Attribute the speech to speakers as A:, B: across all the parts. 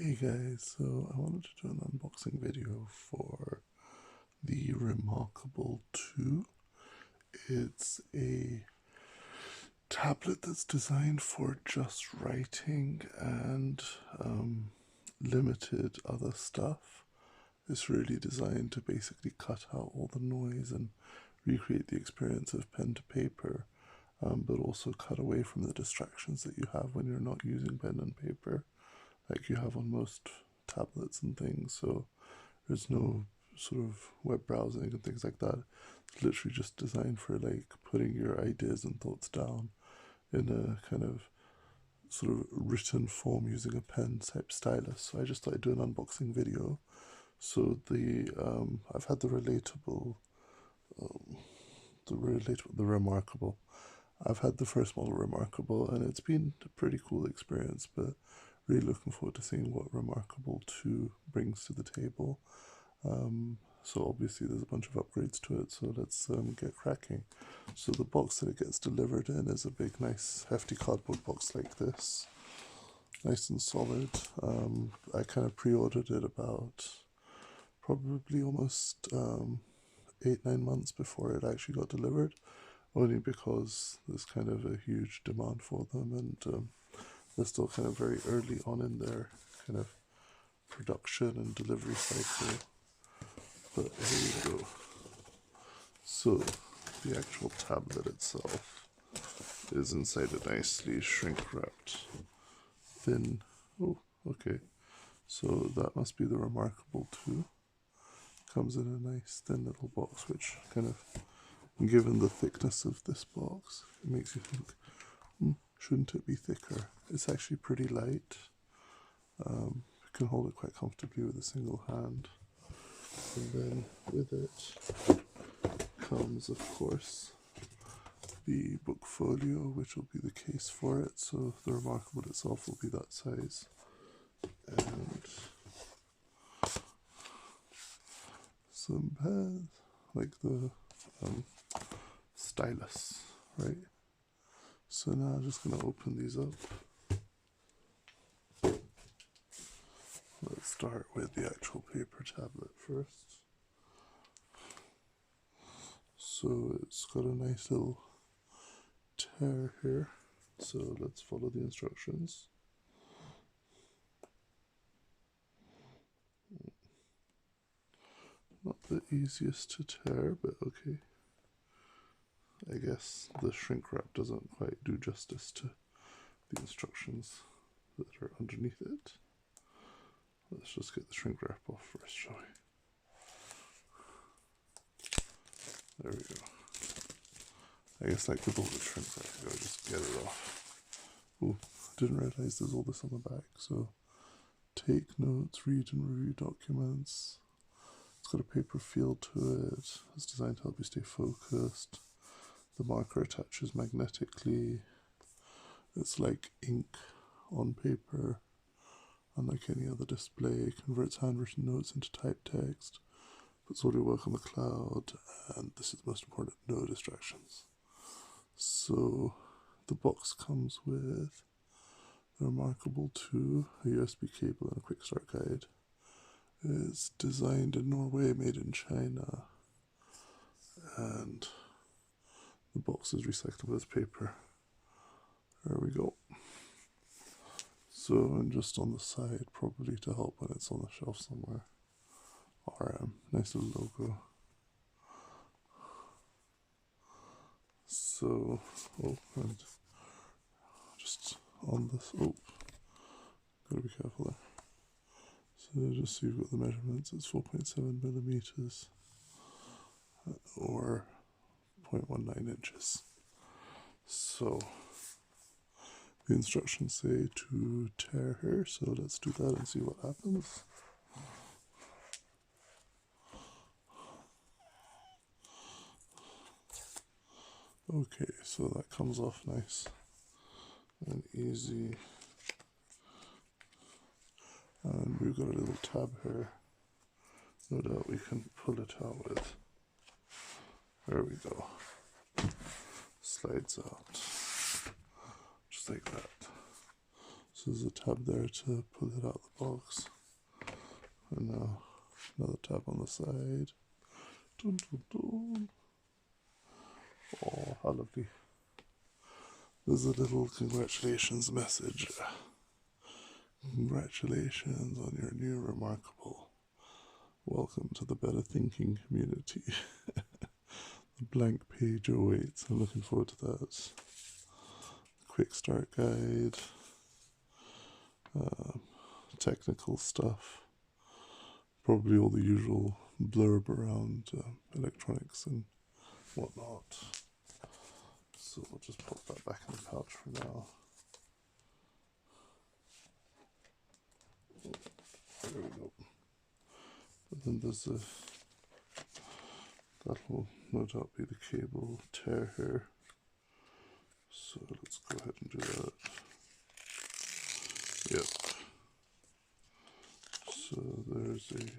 A: Hey guys, so I wanted to do an unboxing video for the reMarkable 2. It's a tablet that's designed for just writing and limited other stuff. It's really designed to basically cut out all the noise and recreate the experience of pen to paper, but also cut away from the distractions that you have when you're not using pen and paper, like you have on most tablets and things. So there's no sort of web browsing and things like that. It's literally just designed for like putting your ideas and thoughts down in a kind of sort of written form using a pen type stylus. So I just thought I'd do an unboxing video. So I've had the reMarkable. I've had the first model reMarkable, and it's been a pretty cool experience, but really looking forward to seeing what reMarkable 2 brings to the table. So obviously there's a bunch of upgrades to it, so let's get cracking. So the box that it gets delivered in is a big, nice, hefty cardboard box like this. Nice and solid. I kind of pre-ordered it about probably almost 8-9 months before it actually got delivered, only because there's kind of a huge demand for them, and they're still kind of very early on in their kind of production and delivery cycle. But here we go. So the actual tablet itself is inside a nicely shrink wrapped thin, oh okay, so that must be the reMarkable 2. Comes in a nice thin little box, which kind of, given the thickness of this box, it makes you think, shouldn't it be thicker? It's actually pretty light. You can hold it quite comfortably with a single hand. And then with it comes, of course, the book folio, which will be the case for it. So the reMarkable itself will be that size. And some pads, like the stylus, right? So now I'm just going to open these up. Let's start with the actual paper tablet first. So it's got a nice little tear here. So let's follow the instructions. Not the easiest to tear, but okay. I guess the shrink wrap doesn't quite do justice to the instructions that are underneath it. Let's just get the shrink wrap off first, shall we? There we go. I guess like with all the shrink wrap, you gotta just get it off. Oh, didn't realize there's all this on the back. So take notes, read and review documents. It's got a paper feel to it. It's designed to help you stay focused. The marker attaches magnetically. It's like ink on paper. Unlike any other display, converts handwritten notes into typed text, puts all your work on the cloud, and this is the most important, no distractions. So the box comes with the reMarkable 2, a USB cable, and a quick start guide. It's designed in Norway, made in China, and the box is recyclable as paper. There we go. So, and just on the side, probably to help when it's on the shelf somewhere, RM, nice little logo. So, oh, and just on this, oh, gotta be careful there. So just so you've got the measurements, it's 4.7 millimeters, or 0.19 inches. So, the instructions say to tear her, so let's do that and see what happens. Okay, so that comes off nice and easy. And we've got a little tab here. No doubt we can pull it out with. There we go. Slides out. Just like that. So there's a tab there to pull it out of the box. And now another tab on the side. Dun, dun, dun. Oh, how lovely. There's a little congratulations message. Congratulations on your new reMarkable. Welcome to the Better Thinking community. The blank page awaits. I'm looking forward to that. Quick start guide. Technical stuff. Probably all the usual blurb around electronics and whatnot. So we'll just pop that back in the pouch for now. There we go. But then there's that will no doubt be the cable tear here. So let's go ahead and do that. Yep. So there's a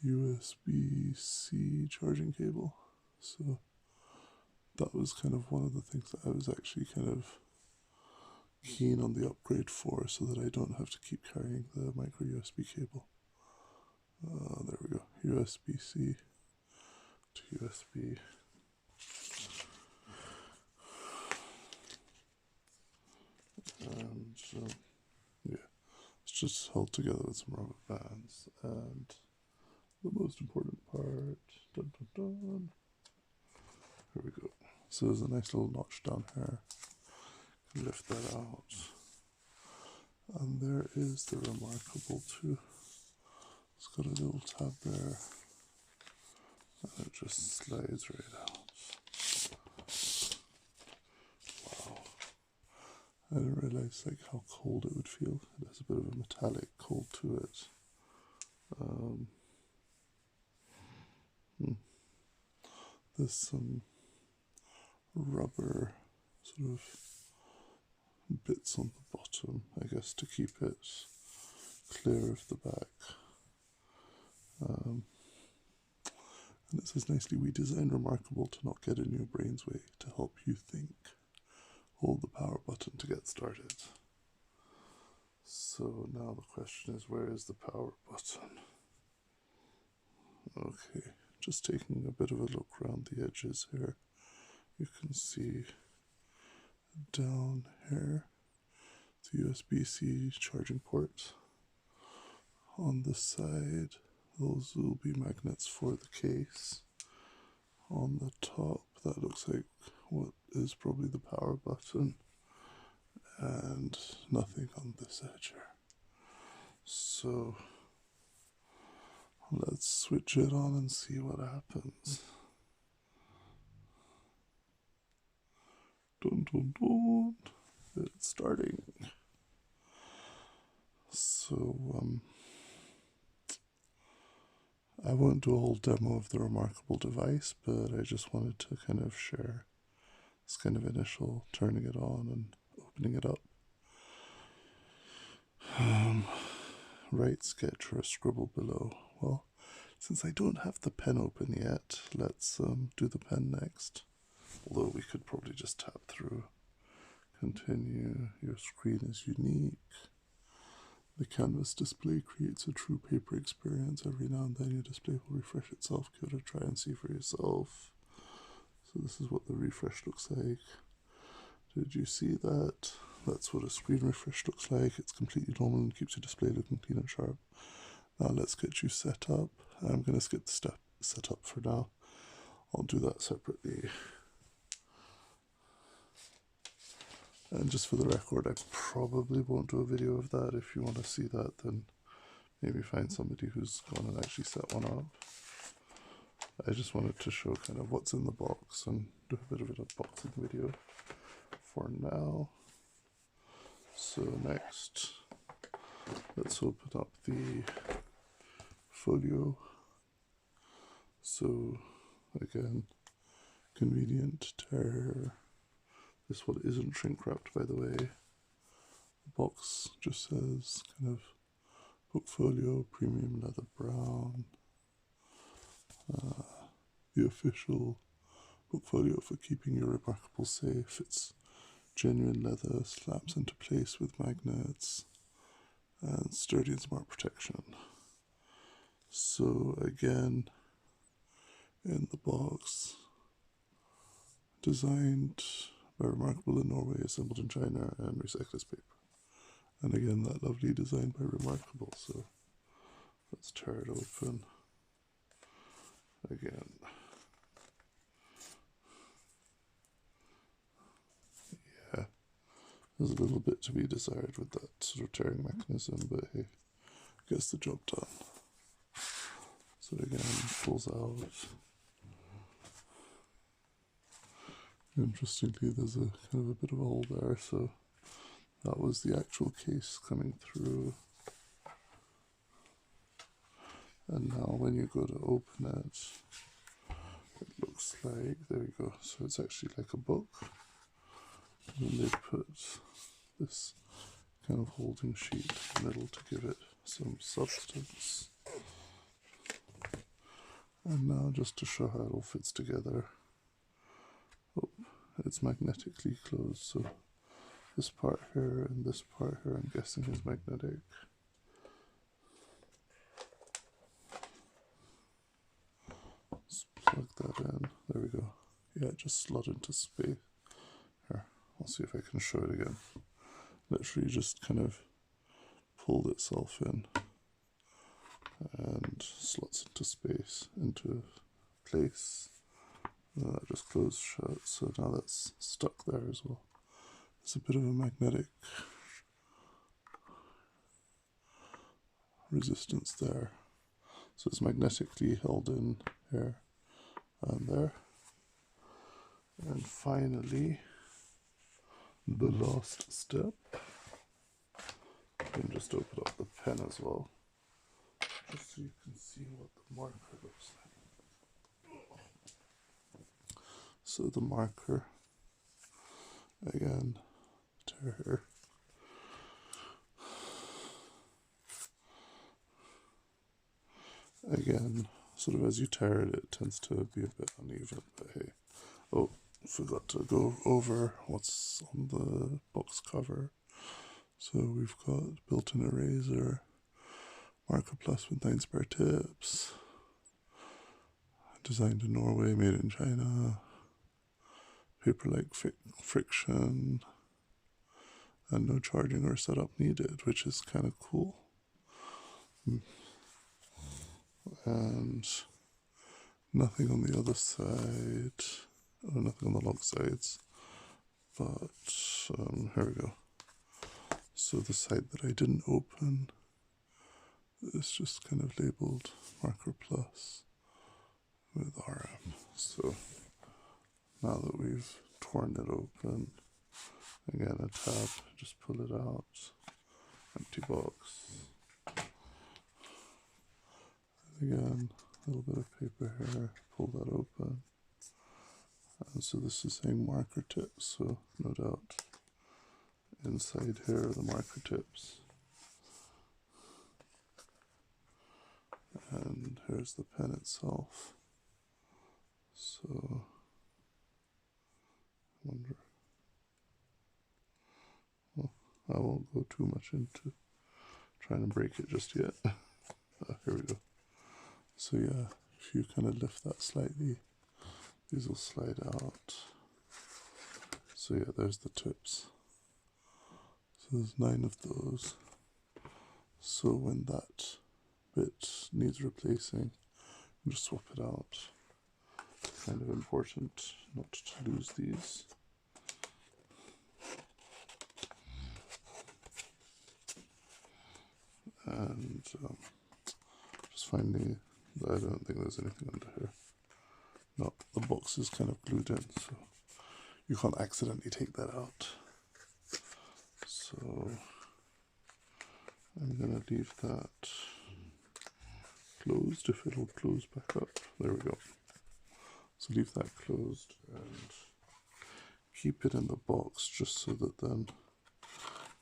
A: USB-C charging cable. So that was kind of one of the things that I was actually kind of keen on the upgrade for, so that I don't have to keep carrying the micro USB cable. There we go, USB-C to USB. And yeah, it's just held together with some rubber bands. And the most important part, dun, dun, dun. Here we go. So there's a nice little notch down here. Lift that out. And there is the reMarkable too. It's got a little tab there. And it just slides right out. Wow. I didn't realize like how cold it would feel. It has a bit of a metallic cold to it. There's some rubber sort of bits on the bottom, I guess, to keep it clear of the back. And it says nicely, we designed reMarkable to not get in your brain's way, to help you think. Hold the power button to get started. So now the question is, where is the power button? Okay, just taking a bit of a look around the edges here. You can see down here the USB-C charging port. On the side, those will be magnets for the case. On the top, that looks like what is probably the power button, and nothing on this edge here. So let's switch it on and see what happens. Dun, dun, dun. It's starting. So I won't do a whole demo of the reMarkable device, but I just wanted to kind of share this kind of initial turning it on and opening it up. Write, sketch, or scribble below. Well, since I don't have the pen open yet, let's do the pen next. Although we could probably just tap through. Continue. Your screen is unique. The canvas display creates a true paper experience. Every now and then your display will refresh itself. Give it a try and see for yourself. So this is what the refresh looks like. Did you see that? That's what a screen refresh looks like. It's completely normal and keeps your display looking clean and sharp. Now let's get you set up. I'm going to skip the step set up for now. I'll do that separately. And just for the record, I probably won't do a video of that. If you want to see that, then maybe find somebody who's gone and actually set one up. I just wanted to show kind of what's in the box and do a bit of an unboxing video for now. So next, let's open up the folio. So again, convenient tear. This one isn't shrink wrapped, by the way. The box just says kind of book folio, premium leather brown. The official book folio for keeping your reMarkable safe. It's genuine leather, slaps into place with magnets, and sturdy and smart protection. So again, in the box, designed by reMarkable in Norway, assembled in China, and recycled as paper. And again, that lovely design by reMarkable. So let's tear it open again. Yeah, there's a little bit to be desired with that sort of tearing mechanism, but hey, gets the job done. So again, pulls out. Interestingly, there's a kind of a bit of a hole there, so that was the actual case coming through. And now when you go to open it, it looks like, there we go, so it's actually like a book. And then they put this kind of holding sheet in the middle to give it some substance. And now just to show how it all fits together, oh, it's magnetically closed, so this part here and this part here I'm guessing is magnetic. Let's plug that in, there we go. Yeah, it just slot into space. Here, I'll see if I can show it again. Literally just kind of pulled itself in and slots into space, into place. And that just closed shut, so now that's stuck there as well. There's a bit of a magnetic resistance there. So it's magnetically held in here and there. And finally, the last step. You can just open up the pen as well, just so you can see what the marker looks like. So the marker, again, tear here. Again, sort of as you tear it, it tends to be a bit uneven, but hey. Oh, forgot to go over what's on the box cover. So we've got built-in eraser, marker plus with 9 spare tips, designed in Norway, made in China, paper-like friction, and no charging or setup needed, which is kind of cool. And nothing on the other side, or nothing on the long sides, but here we go. So the side that I didn't open is just kind of labeled marker plus with RM. So now that we've torn it open, again a tab, just pull it out, empty box. Again, a little bit of paper here, pull that open. And so this is saying marker tips, so no doubt inside here are the marker tips. And here's the pen itself. So, I wonder, well, I won't go too much into trying to break it just yet. Here we go. So yeah, if you kind of lift that slightly, these will slide out. So yeah, there's the tips. So there's 9 of those. So when that bit needs replacing, you just swap it out. It's kind of important not to lose these. And just finally, I don't think there's anything under here. No, the box is kind of glued in, so you can't accidentally take that out. So I'm gonna leave that closed, if it'll close back up. There we go. So leave that closed and keep it in the box just so that then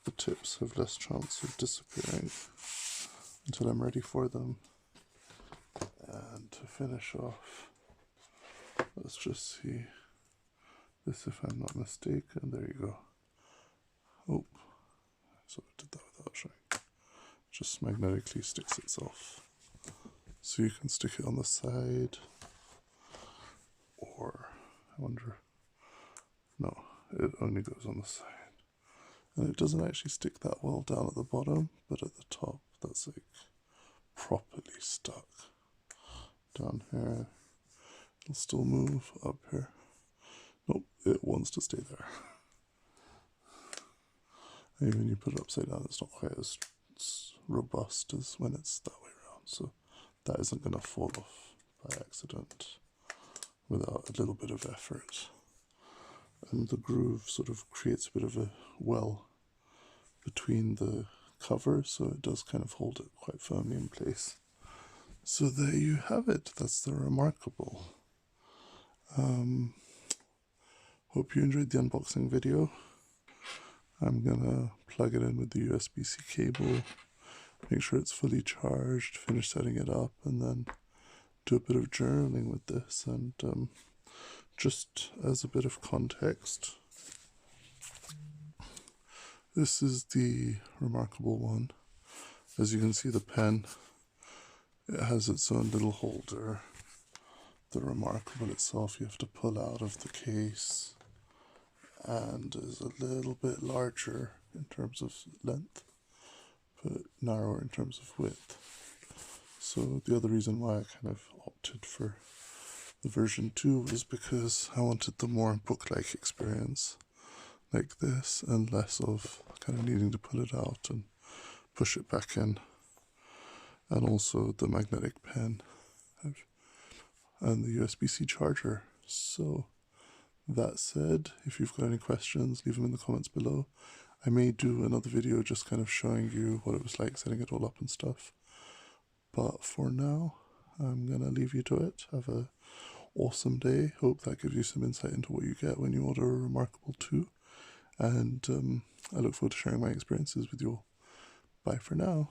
A: the tips have less chance of disappearing until I'm ready for them. And to finish off, let's just see this, if I'm not mistaken. There you go. Oh, so I did that without showing. Just magnetically sticks itself. So you can stick it on the side, or I wonder, no, it only goes on the side. And it doesn't actually stick that well down at the bottom, but at the top, that's like properly stuck. Down here, it'll still move. Up here, nope, it wants to stay there. And when you put it upside down, it's not quite as robust as when it's that way around. So that isn't going to fall off by accident without a little bit of effort. And the groove sort of creates a bit of a well between the covers, so it does kind of hold it quite firmly in place. So there you have it. That's the reMarkable. Hope you enjoyed the unboxing video. I'm gonna plug it in with the USB-C cable, make sure it's fully charged, finish setting it up, and then do a bit of journaling with this. And just as a bit of context, this is the reMarkable one. As you can see, the pen, it has its own little holder. The reMarkable itself you have to pull out of the case and is a little bit larger in terms of length, but narrower in terms of width. So the other reason why I kind of opted for the version 2 was because I wanted the more book-like experience like this, and less of kind of needing to pull it out and push it back in. And also the magnetic pen and the USB-C charger. So that said, if you've got any questions, leave them in the comments below. I may do another video just kind of showing you what it was like setting it all up and stuff. But for now, I'm gonna leave you to it. Have a awesome day. Hope that gives you some insight into what you get when you order a reMarkable 2. And I look forward to sharing my experiences with you all. Bye for now.